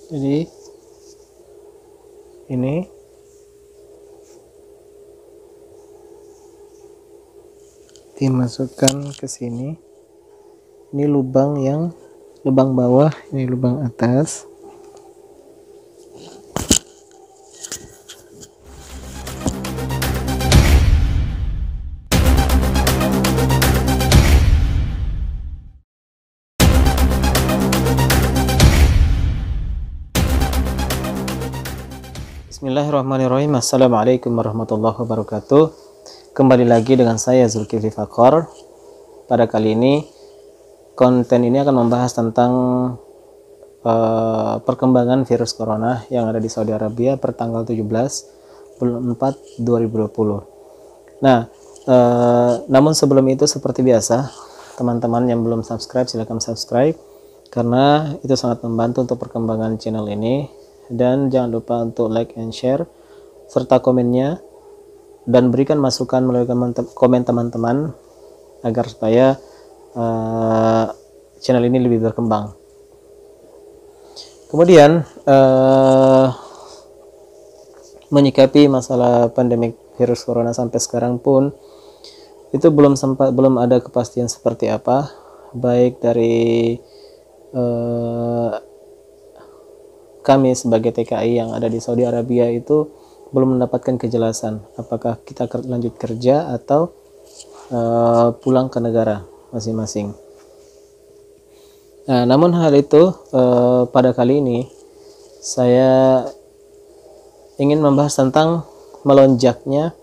Jadi ini dimasukkan ke sini. Ini lubang bawah, ini lubang atas. Bismillahirrahmanirrahim. Assalamualaikum warahmatullahi wabarakatuh. Kembali lagi dengan saya Zulkifli Fakor. Pada kali ini konten ini akan membahas tentang perkembangan virus corona yang ada di Saudi Arabia per tanggal 17 bulan 4 2020. Nah, namun sebelum itu seperti biasa, teman-teman yang belum subscribe silahkan subscribe karena itu sangat membantu untuk perkembangan channel ini. Dan jangan lupa untuk like and share serta komennya, dan berikan masukan melalui komen teman-teman agar supaya channel ini lebih berkembang. Kemudian menyikapi masalah pandemik virus corona sampai sekarang pun itu belum ada kepastian seperti apa, baik dari kami sebagai TKI yang ada di Saudi Arabia itu belum mendapatkan kejelasan apakah kita lanjut kerja atau pulang ke negara masing-masing. Nah, namun hal itu pada kali ini saya ingin membahas tentang melonjaknya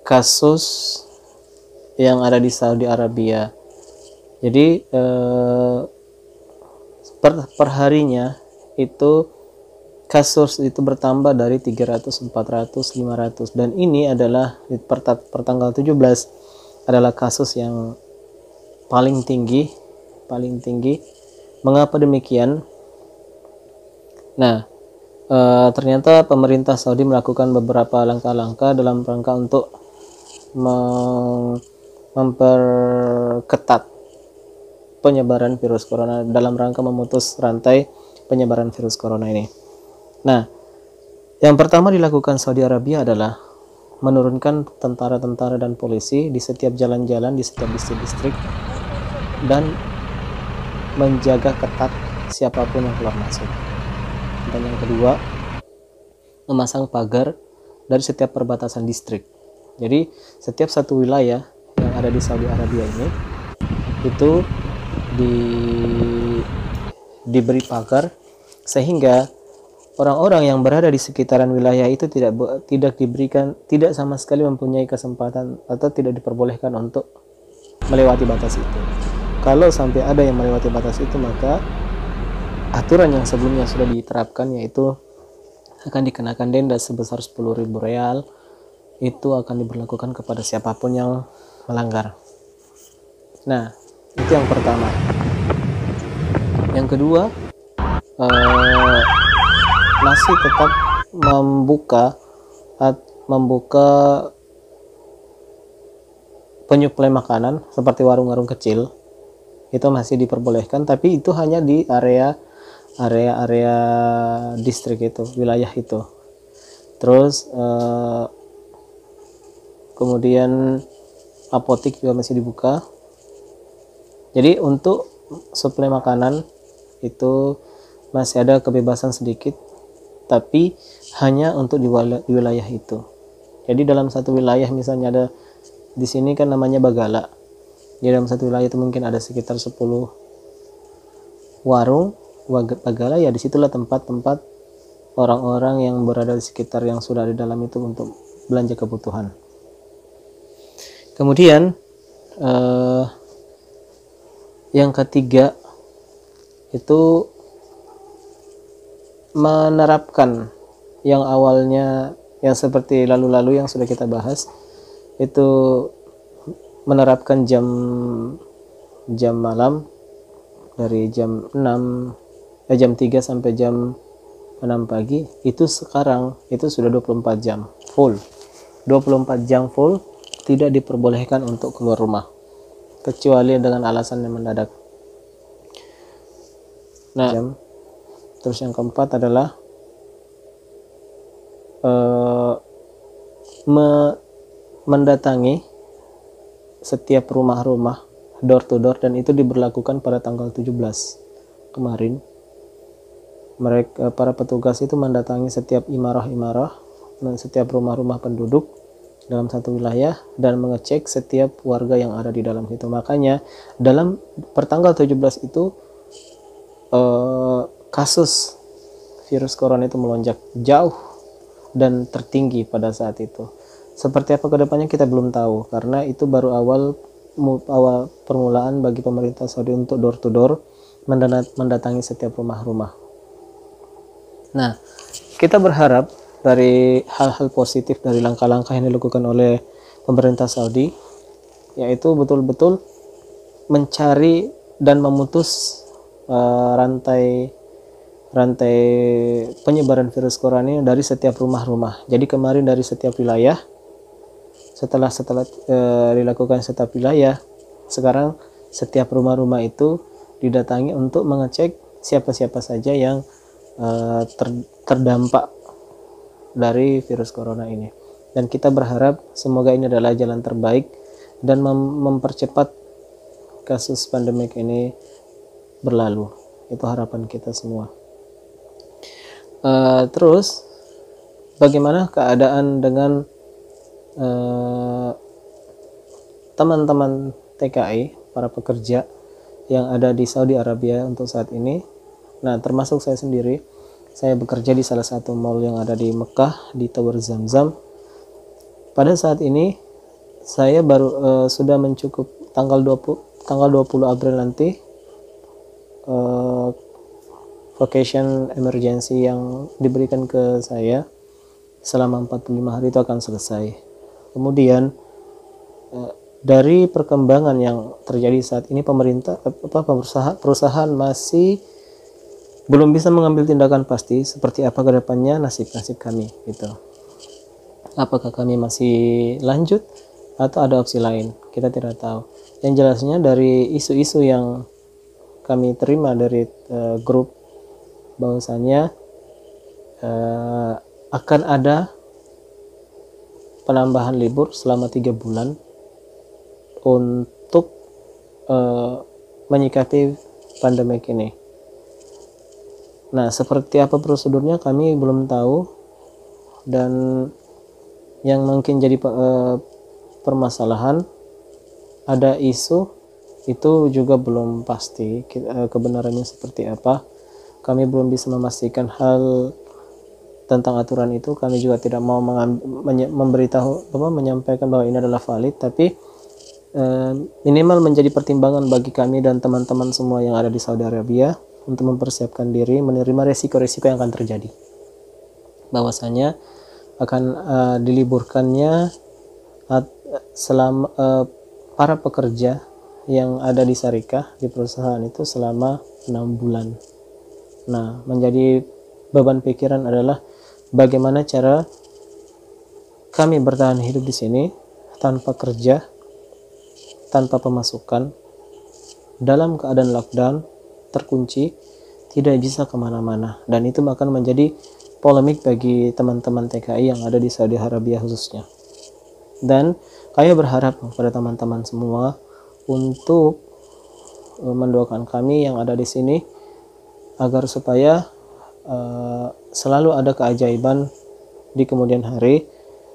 kasus yang ada di Saudi Arabia. Jadi per harinya itu kasus itu bertambah dari 300, 400, 500, dan ini adalah per tanggal 17 adalah kasus yang paling tinggi. Mengapa demikian? Nah, ternyata pemerintah Saudi melakukan beberapa langkah-langkah dalam rangka untuk memperketat penyebaran virus corona, dalam rangka memutus rantai penyebaran virus corona ini. Nah, yang pertama dilakukan Saudi Arabia adalah menurunkan tentara-tentara dan polisi di setiap jalan-jalan, di setiap distrik-distrik, dan menjaga ketat siapapun yang keluar masuk. Dan yang kedua, memasang pagar dari setiap perbatasan distrik. Jadi setiap satu wilayah yang ada di Saudi Arabia ini itu diberi pagar sehingga orang-orang yang berada di sekitaran wilayah itu tidak sama sekali mempunyai kesempatan atau tidak diperbolehkan untuk melewati batas itu. Kalau sampai ada yang melewati batas itu, maka aturan yang sebelumnya sudah diterapkan, yaitu akan dikenakan denda sebesar 10.000 real, itu akan diberlakukan kepada siapapun yang melanggar. Nah, itu yang pertama. Yang kedua, masih tetap membuka penyuplai makanan seperti warung-warung kecil. Itu masih diperbolehkan, tapi itu hanya di area distrik itu, wilayah itu. Terus kemudian apotik juga masih dibuka. Jadi untuk suplai makanan itu masih ada kebebasan sedikit, tapi hanya untuk di wilayah itu. Jadi dalam satu wilayah, misalnya ada di sini kan namanya Bagala. Di dalam satu wilayah itu mungkin ada sekitar 10 warung Bagala, ya disitulah tempat-tempat orang-orang yang berada di sekitar yang sudah di dalam itu untuk belanja kebutuhan. Kemudian yang ketiga itu menerapkan yang awalnya, yang seperti lalu-lalu yang sudah kita bahas, itu menerapkan jam malam dari jam 3 sampai jam 6 pagi. Itu sekarang itu sudah 24 jam full. 24 jam full, tidak diperbolehkan untuk keluar rumah kecuali dengan alasan yang mendadak. Nah, Terus yang keempat adalah eh, mendatangi setiap rumah-rumah door to door, dan itu diberlakukan pada tanggal 17 kemarin. Mereka, para petugas itu mendatangi setiap imarah-imarah dan setiap rumah-rumah penduduk dalam satu wilayah dan mengecek setiap warga yang ada di dalam itu. Makanya dalam pertanggal 17 itu kasus virus corona itu melonjak jauh dan tertinggi pada saat itu. Seperti apa kedepannya kita belum tahu, karena itu baru awal permulaan bagi pemerintah Saudi untuk door to door mendatangi setiap rumah-rumah. Nah, kita berharap dari hal-hal positif dari langkah-langkah yang dilakukan oleh pemerintah Saudi, yaitu betul-betul mencari dan memutus rantai penyebaran virus corona ini dari setiap rumah-rumah. Jadi kemarin dari setiap wilayah, setelah dilakukan setiap wilayah, sekarang setiap rumah-rumah itu didatangi untuk mengecek siapa-siapa saja yang terdampak dari virus corona ini. Dan kita berharap semoga ini adalah jalan terbaik dan mempercepat kasus pandemik ini berlalu. Itu harapan kita semua. Terus bagaimana keadaan dengan teman-teman TKI, para pekerja yang ada di Saudi Arabia untuk saat ini? Nah, termasuk saya sendiri, saya bekerja di salah satu mall yang ada di Mekah, di Tower Zamzam. Pada saat ini saya baru sudah mencukup tanggal 20 April nanti vacation emergency yang diberikan ke saya selama 45 hari itu akan selesai. Kemudian dari perkembangan yang terjadi saat ini, perusahaan masih belum bisa mengambil tindakan pasti seperti apa kedepannya nasib kami gitu. Apakah kami masih lanjut atau ada opsi lain, kita tidak tahu. Yang jelasnya dari isu-isu yang kami terima dari grup, bahwasanya akan ada penambahan libur selama 3 bulan untuk menyikapi pandemik ini. Nah, seperti apa prosedurnya kami belum tahu, dan yang mungkin jadi permasalahan, ada isu itu juga belum pasti kebenarannya seperti apa. Kami belum bisa memastikan hal tentang aturan itu. Kami juga tidak mau menyampaikan bahwa ini adalah valid, tapi minimal menjadi pertimbangan bagi kami dan teman-teman semua yang ada di Saudi Arabia untuk mempersiapkan diri menerima resiko-resiko yang akan terjadi. Bahwasanya akan diliburkannya selama para pekerja yang ada di syarikah di perusahaan itu selama 6 bulan. Nah, menjadi beban pikiran adalah bagaimana cara kami bertahan hidup di sini tanpa kerja, tanpa pemasukan, dalam keadaan lockdown, terkunci, tidak bisa kemana-mana. Dan itu akan menjadi polemik bagi teman-teman TKI yang ada di Saudi Arabia khususnya. Dan kami berharap kepada teman-teman semua untuk mendoakan kami yang ada di sini agar supaya selalu ada keajaiban di kemudian hari,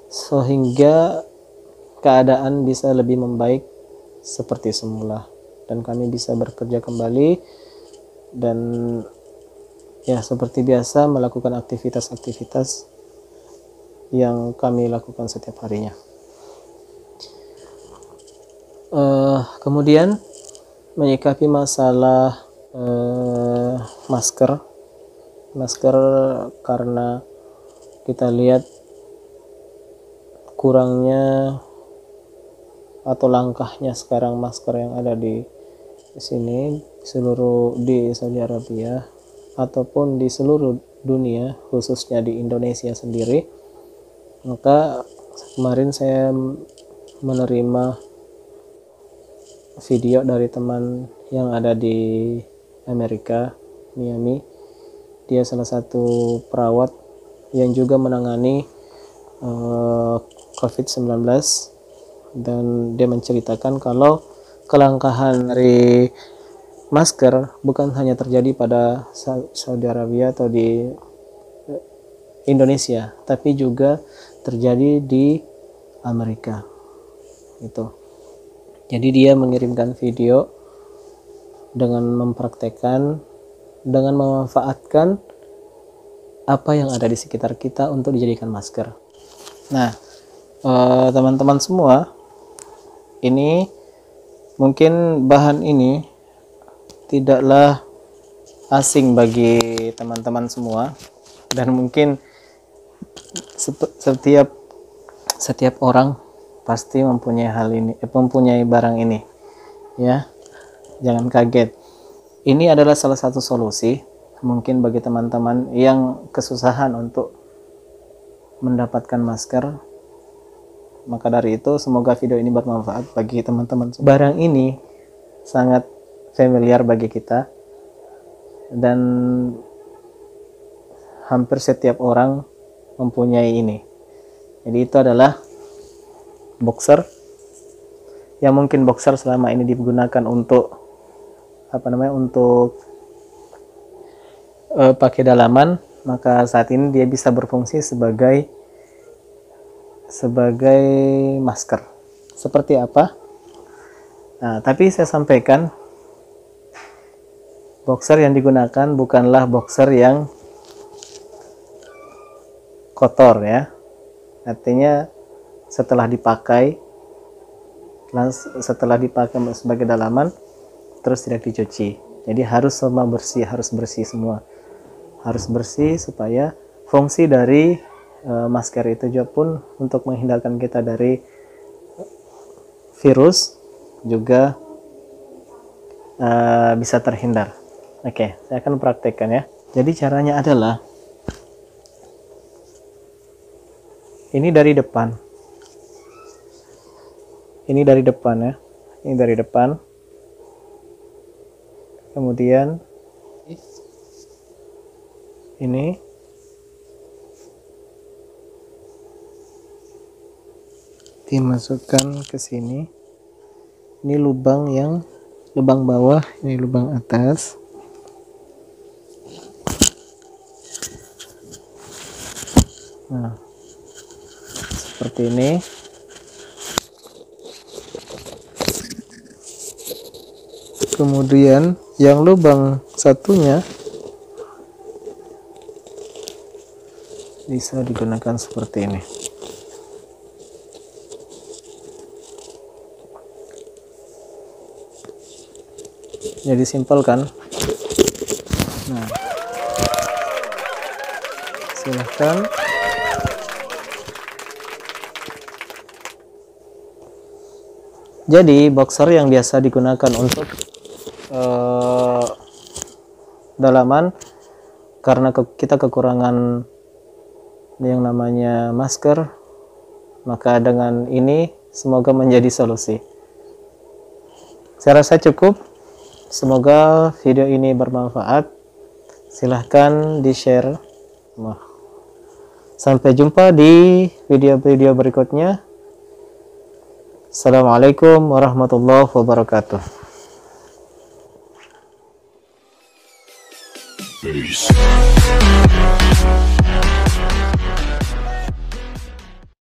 sehingga keadaan bisa lebih membaik seperti semula dan kami bisa bekerja kembali dan ya seperti biasa melakukan aktivitas-aktivitas yang kami lakukan setiap harinya. Kemudian menyikapi masalah masker, karena kita lihat kurangnya atau langkahnya sekarang masker yang ada di sini di Saudi Arabia ataupun di seluruh dunia, khususnya di Indonesia sendiri. Maka kemarin saya menerima video dari teman yang ada di Amerika, Miami, Dia salah satu perawat yang juga menangani COVID-19, dan dia menceritakan kalau kelangkaan dari masker bukan hanya terjadi pada Saudi Arabia atau di Indonesia, tapi juga terjadi di Amerika. Itu. Jadi dia mengirimkan video dengan mempraktekkan, dengan memanfaatkan apa yang ada di sekitar kita untuk dijadikan masker. Nah, teman-teman semua, ini mungkin bahan ini tidaklah asing bagi teman-teman semua, dan mungkin setiap orang pasti mempunyai hal ini, mempunyai barang ini, ya. Jangan kaget. Ini adalah salah satu solusi mungkin bagi teman-teman yang kesusahan untuk mendapatkan masker. Maka dari itu, semoga video ini bermanfaat bagi teman-teman. Barang ini sangat familiar bagi kita, dan hampir setiap orang mempunyai ini. Jadi itu adalah boxer, yang mungkin boxer selama ini digunakan untuk pakai dalaman, maka saat ini dia bisa berfungsi sebagai masker. Seperti apa? Nah, tapi saya sampaikan, boxer yang digunakan bukanlah boxer yang kotor, ya. Artinya setelah dipakai sebagai dalaman terus tidak dicuci. Jadi harus semua bersih, harus bersih supaya fungsi dari masker itu juga pun untuk menghindarkan kita dari virus juga bisa terhindar. Oke, saya akan praktekkan, ya. Jadi caranya adalah ini dari depan. Ini dari depan, ya. Ini dari depan. Kemudian ini dimasukkan ke sini. Ini lubang bawah, ini lubang atas. Nah, seperti ini. Kemudian yang lubang satunya bisa digunakan seperti ini. Jadi simpel kan? Nah, silahkan. Jadi boxer yang biasa digunakan untuk dalaman, karena kita kekurangan yang namanya masker, maka dengan ini semoga menjadi solusi. Saya rasa cukup. Semoga video ini bermanfaat. Silahkan di-share. Sampai jumpa di video-video berikutnya. Assalamualaikum warahmatullahi wabarakatuh. Peace.